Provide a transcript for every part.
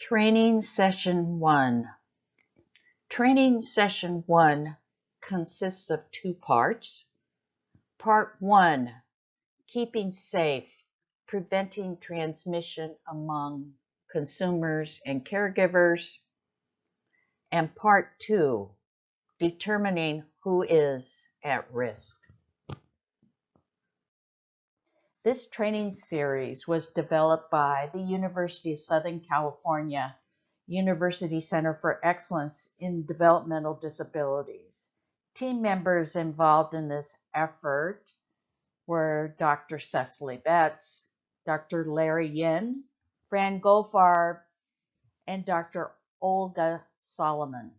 Training Session 1. Training Session 1 consists of two parts. Part 1, keeping safe, preventing transmission among consumers and caregivers. And Part 2, determining who is at risk. This training series was developed by the University of Southern California University Center for Excellence in Developmental Disabilities. Team members involved in this effort were Dr. Cecily Betts, Dr. Larry Yin, Fran Goldfarb, and Dr. Olga Solomon.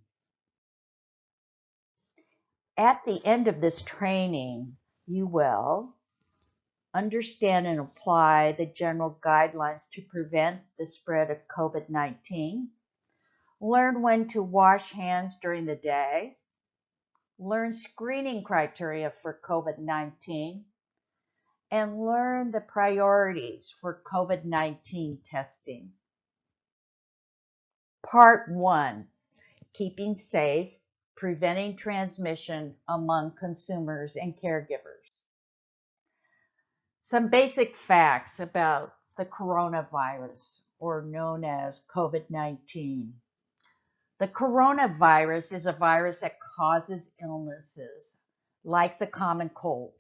At the end of this training, you will understand and apply the general guidelines to prevent the spread of COVID-19, learn when to wash hands during the day, learn screening criteria for COVID-19, and learn the priorities for COVID-19 testing. Part 1, keeping safe, preventing transmission among consumers and caregivers. Some basic facts about the coronavirus, or known as COVID-19. The coronavirus is a virus that causes illnesses, like the common cold.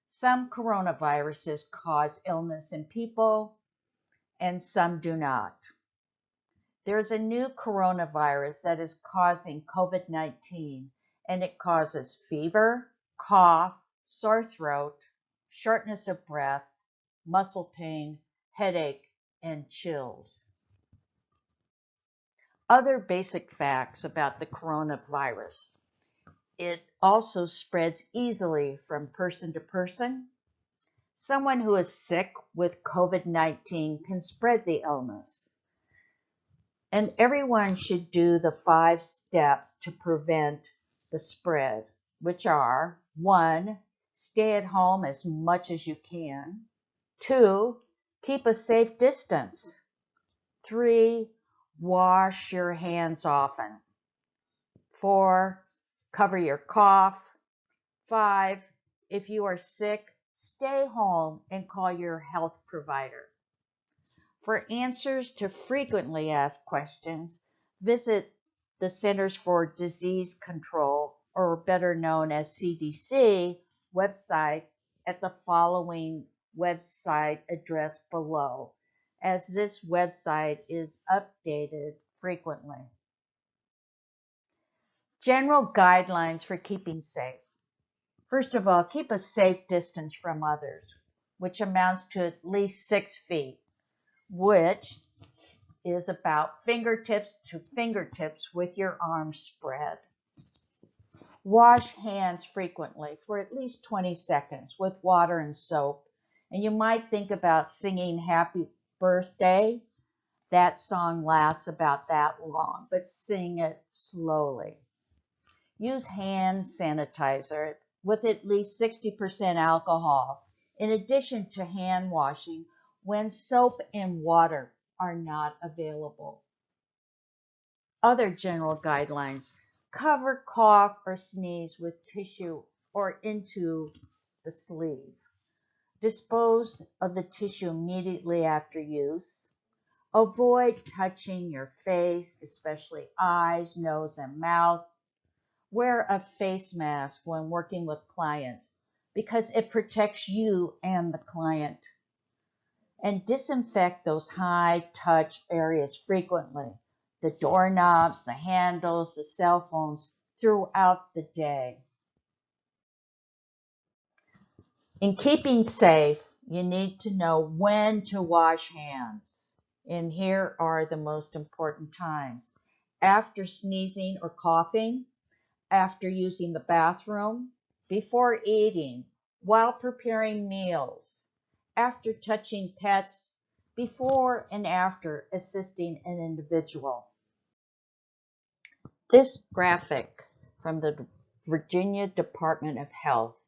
Some coronaviruses cause illness in people, and some do not. There's a new coronavirus that is causing COVID-19, and it causes fever, cough, sore throat, shortness of breath, muscle pain, headache, and chills. Other basic facts about the coronavirus. It also spreads easily from person to person. Someone who is sick with COVID-19 can spread the illness. And everyone should do the 5 steps to prevent the spread, which are 1, stay at home as much as you can. 2, keep a safe distance. 3, wash your hands often. 4, cover your cough. 5, if you are sick, stay home and call your health provider. For answers to frequently asked questions, visit the Centers for Disease Control, or better known as CDC, website at the following website address below, as this website is updated frequently. General guidelines for keeping safe. First of all, keep a safe distance from others, which amounts to at least 6 feet, which is about fingertips to fingertips with your arms spread. Wash hands frequently for at least 20 seconds with water and soap. And you might think about singing Happy Birthday. That song lasts about that long, but sing it slowly. Use hand sanitizer with at least 60% alcohol, in addition to hand washing when soap and water are not available. Other general guidelines: cover cough or sneeze with tissue or into the sleeve. Dispose of the tissue immediately after use. Avoid touching your face, especially eyes, nose, and mouth. Wear a face mask when working with clients because it protects you and the client. And disinfect those high-touch areas frequently, the doorknobs, the handles, the cell phones, throughout the day. In keeping safe, you need to know when to wash hands. And here are the most important times: after sneezing or coughing, after using the bathroom, before eating, while preparing meals, after touching pets, before and after assisting an individual. This graphic from the Virginia Department of Health,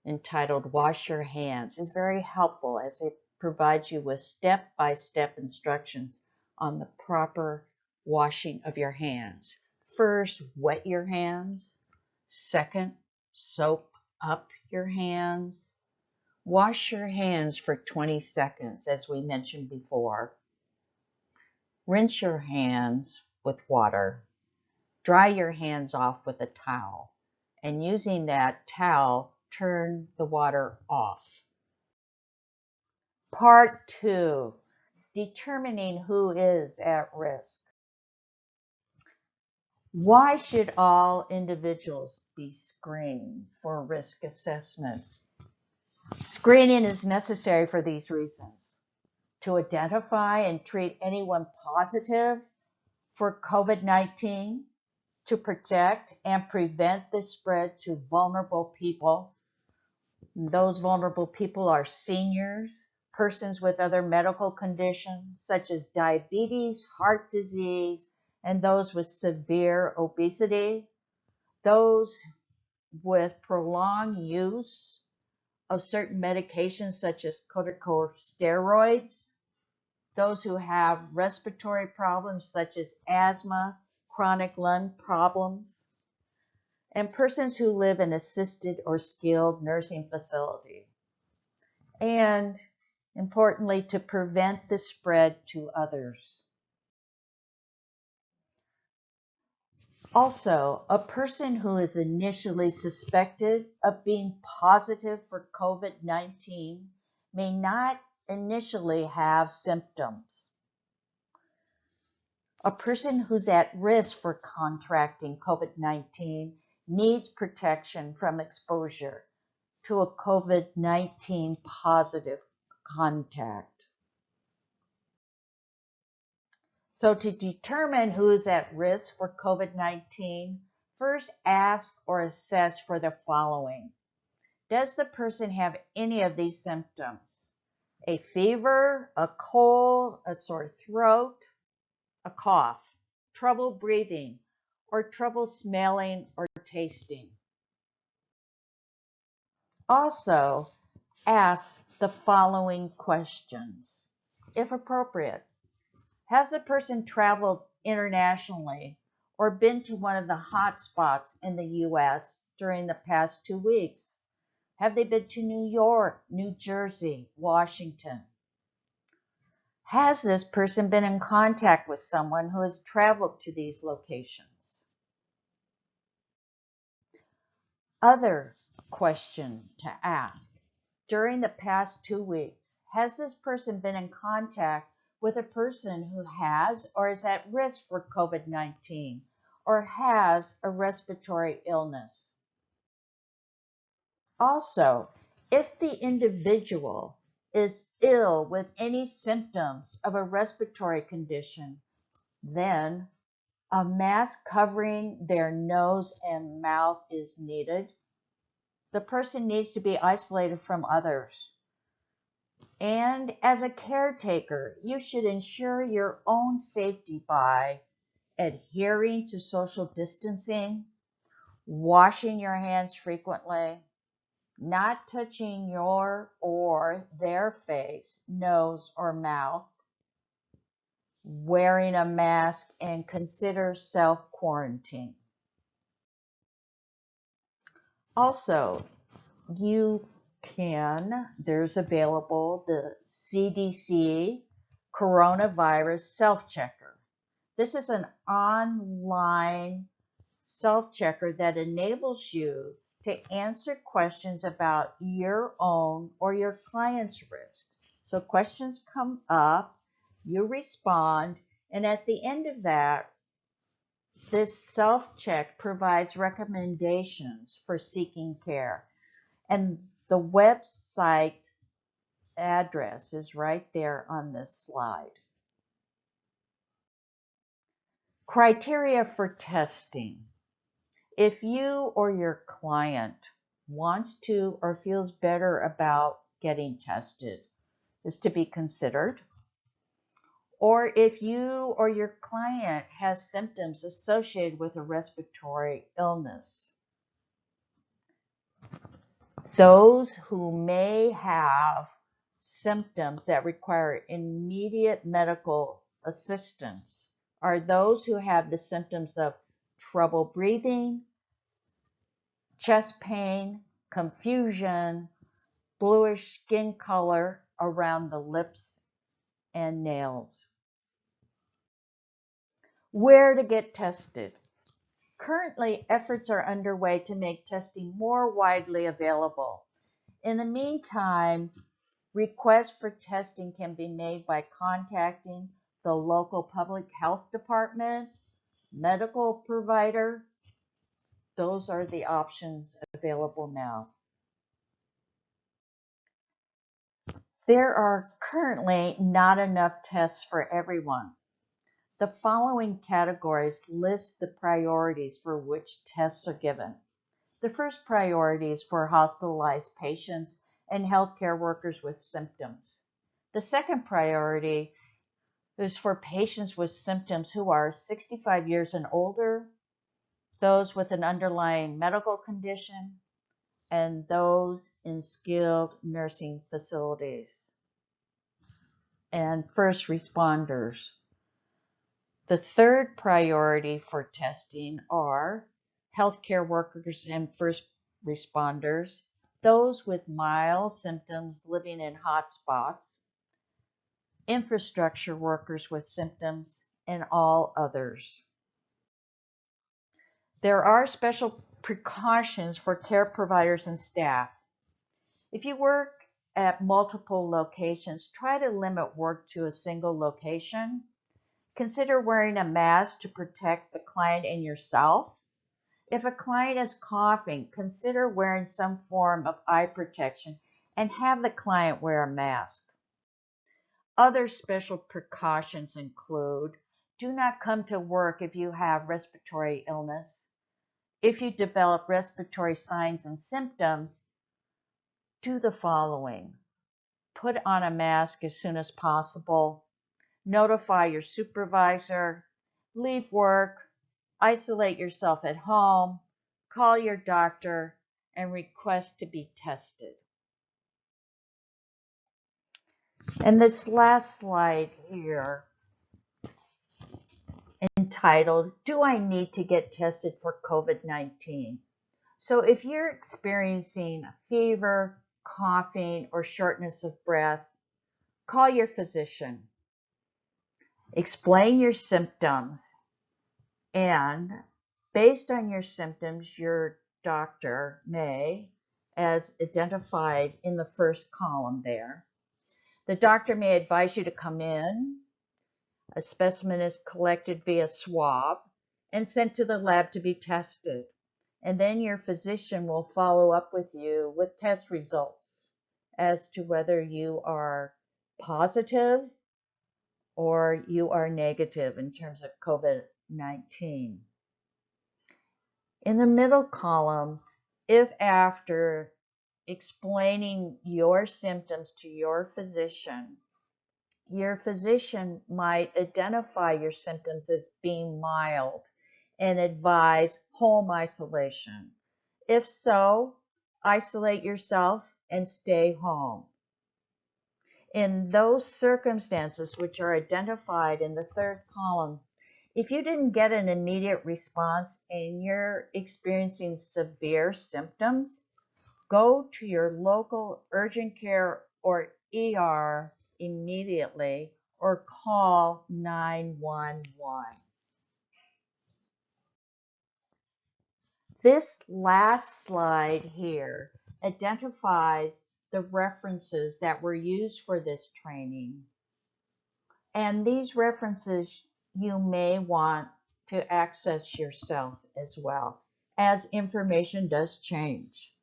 entitled Wash Your Hands, is very helpful as it provides you with step-by-step instructions on the proper washing of your hands. First, wet your hands. Second, soap up your hands. Wash your hands for 20 seconds, as we mentioned before. Rinse your hands with water. Dry your hands off with a towel. And using that towel, turn the water off. Part 2, determining who is at risk. Why should all individuals be screened for risk assessment? Screening is necessary for these reasons: to identify and treat anyone positive for COVID-19, to protect and prevent the spread to vulnerable people. Those vulnerable people are seniors, persons with other medical conditions such as diabetes, heart disease, and those with severe obesity, those with prolonged use of certain medications such as corticosteroids, those who have respiratory problems such as asthma, chronic lung problems, and persons who live in assisted or skilled nursing facilities. And importantly, to prevent the spread to others. Also, a person who is initially suspected of being positive for COVID-19 may not initially have symptoms. A person who's at risk for contracting COVID-19 needs protection from exposure to a COVID-19 positive contact. So to determine who is at risk for COVID-19, first ask or assess for the following. Does the person have any of these symptoms? A fever, a cold, a sore throat, a cough, trouble breathing, or trouble smelling or tasting? Also, ask the following questions, if appropriate. Has the person traveled internationally or been to one of the hot spots in the U.S. during the past 2 weeks? Have they been to New York, New Jersey, Washington? Has this person been in contact with someone who has traveled to these locations? Other question to ask. During the past 2 weeks, has this person been in contact with a person who has or is at risk for COVID-19 or has a respiratory illness? Also, if the individual is ill with any symptoms of a respiratory condition, then a mask covering their nose and mouth is needed. The person needs to be isolated from others. And as a caretaker, you should ensure your own safety by adhering to social distancing, washing your hands frequently, not touching your or their face, nose, or mouth, wearing a mask, and consider self-quarantine. Also, there's available the CDC Coronavirus Self-Checker. This is an online self-checker that enables you to answer questions about your own or your client's risk. So questions come up, you respond, and at the end of that, this self-check provides recommendations for seeking care. And the website address is right there on this slide. Criteria for testing. If you or your client wants to or feels better about getting tested, is to be considered. Or if you or your client has symptoms associated with a respiratory illness. Those who may have symptoms that require immediate medical assistance are those who have the symptoms of trouble breathing, chest pain, confusion, bluish skin color around the lips and nails. Where to get tested? Currently, efforts are underway to make testing more widely available. In the meantime, requests for testing can be made by contacting the local public health department, medical provider. Those are the options available now. There are currently not enough tests for everyone. The following categories list the priorities for which tests are given. The first priority is for hospitalized patients and healthcare workers with symptoms. The second priority is for patients with symptoms who are 65 years and older, those with an underlying medical condition, and those in skilled nursing facilities, and first responders. The third priority for testing are healthcare workers and first responders, those with mild symptoms living in hot spots, infrastructure workers with symptoms, and all others. There are special precautions for care providers and staff. If you work at multiple locations, try to limit work to a single location. Consider wearing a mask to protect the client and yourself. If a client is coughing, consider wearing some form of eye protection and have the client wear a mask. Other special precautions include: do not come to work if you have respiratory illness. If you develop respiratory signs and symptoms, do the following: put on a mask as soon as possible, notify your supervisor, leave work, isolate yourself at home, call your doctor, and request to be tested. And this last slide here, entitled, "Do I Need to Get Tested for COVID-19?" So if you're experiencing fever, coughing, or shortness of breath, call your physician. Explain your symptoms, and based on your symptoms, your doctor may, as identified in the first column there, the doctor may advise you to come in. A specimen is collected via swab and sent to the lab to be tested. And then your physician will follow up with you with test results as to whether you are positive or you are negative in terms of COVID-19. In the middle column, if after explaining your symptoms to your physician might identify your symptoms as being mild and advise home isolation. If so, isolate yourself and stay home. In those circumstances which are identified in the third column, if you didn't get an immediate response and you're experiencing severe symptoms, go to your local urgent care or ER immediately or call 911. This last slide here identifies the references that were used for this training. And these references you may want to access yourself as well, as information does change.